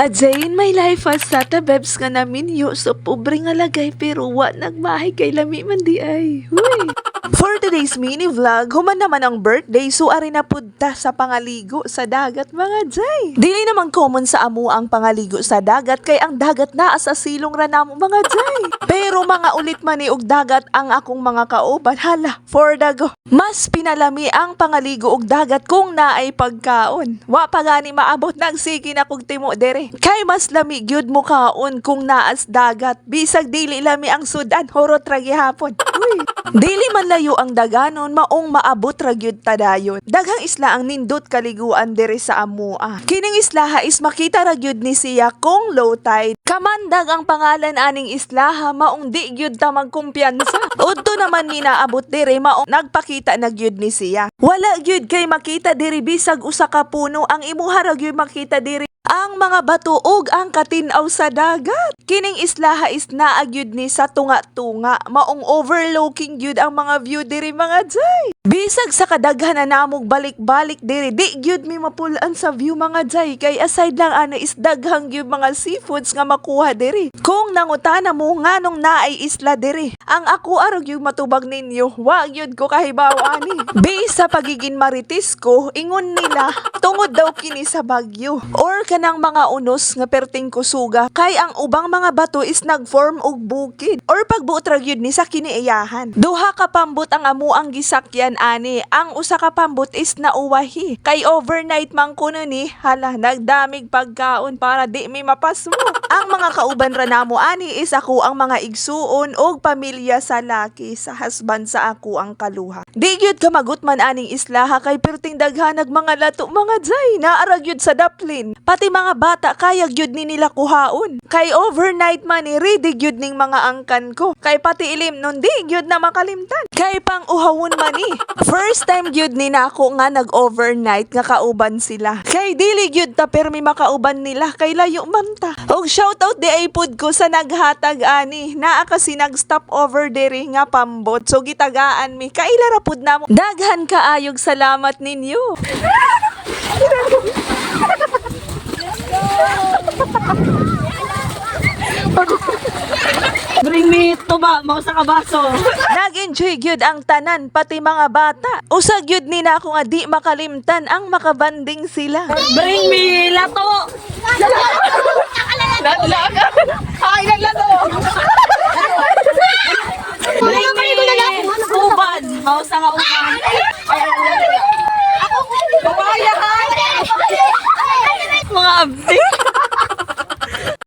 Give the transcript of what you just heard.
Adjayin my life as sata bebs nga namin yo so pobre nga lagay pero wa nagmahay kay lami man di ay. Huy. For today's mini vlog, human naman ang birthday so ari na pudta sa pangaligo sa dagat mga jay. Dili naman common sa amo ang pangaligo sa dagat kay ang dagat naa sa silong ra namo mga jay. Pero mga ulit man ni og dagat ang akong mga kauban hala for the go. Mas pinalami ang pangaligo og dagat kung naay pagkaon. Wa pa gani maabot nagsigi na kog timo dere. Kay mas lami gyud mo kaon kung naas dagat. Bisag dili lami ang sudan horot ra gihapon. Uy. Dili man layo ang daganon maong maabot ra gyud ta dayon. Daghang isla ang nindot kaliguan dere sa amoa. Kining islaha is makita ra gyud ni siya kung low tide. Kamandag ang pangalan aning islaha maong di gyud ta magkumpiyansa. Udto naman ni naabot dere maong nagpakita na gyud ni siya. Wala gyud kay makita diri bisag usa ka puno ang imuha ra gyud makita diri ang mga bato ug ang katinaw sa dagat. Kining islaha is naagyud ni sa tunga-tunga. Maong overlooking gyud ang mga view diri mga jay. Bisag sa kadaghan na namog balik-balik diri, di gyud mi mapulaan sa view mga jay. Kay aside lang ano is daghang gyud mga seafoods nga makuha diri. Kung nangutana mo nganong naay isla diri, ang ako arog yung matubag ninyo, wa gyud ko kahibaw ani. Bisa pagiging maritis ko, ingon nila tungod daw kini sa bagyo or kanang mga unos nga perting kusuga kay ang ubang mga bato is nagform og bukid or pagbuot ra gyud ni sa kiniiyahan. Duha ka pambot ang amo ang gisakyan ani, ang usa ka pambot is nauwahi kay overnight man kuno ni hala nagdamig pagkaon para di mi mapasmo. Ang mga kauban ra namo ani is ako ang mga igsuon og pamilya sa laki sa husband sa ako ang kaluha. Di gyud ka magut man aning islaha kay perting daghanag mga lato mga jay naara gyud sa daplin. Pati mga bata kaya gyud ni nila kuhaon. Kay overnight man ni ready gyud ning mga angkan ko. Kay pati ilim nun di gyud na makalimtan. Kay pang uhawon man ni. First time gyud ni nako nga nag-overnight nga kauban sila. Kay dili gyud ta permi makauban nila kay layo man ta. Og shoutout di ay pud ko sa naghatag ani. Naa kasi nag-stop over diri nga pambot. So gitagaan mi kaila ra pud namo. Daghan kaayog salamat ninyo. Bring me tuba, mga sa kabaso. Nag-enjoy gyud ang tanan pati mga bata. Usa gyud ni nako nga di makalimtan ang makabanding sila. Bring me lato.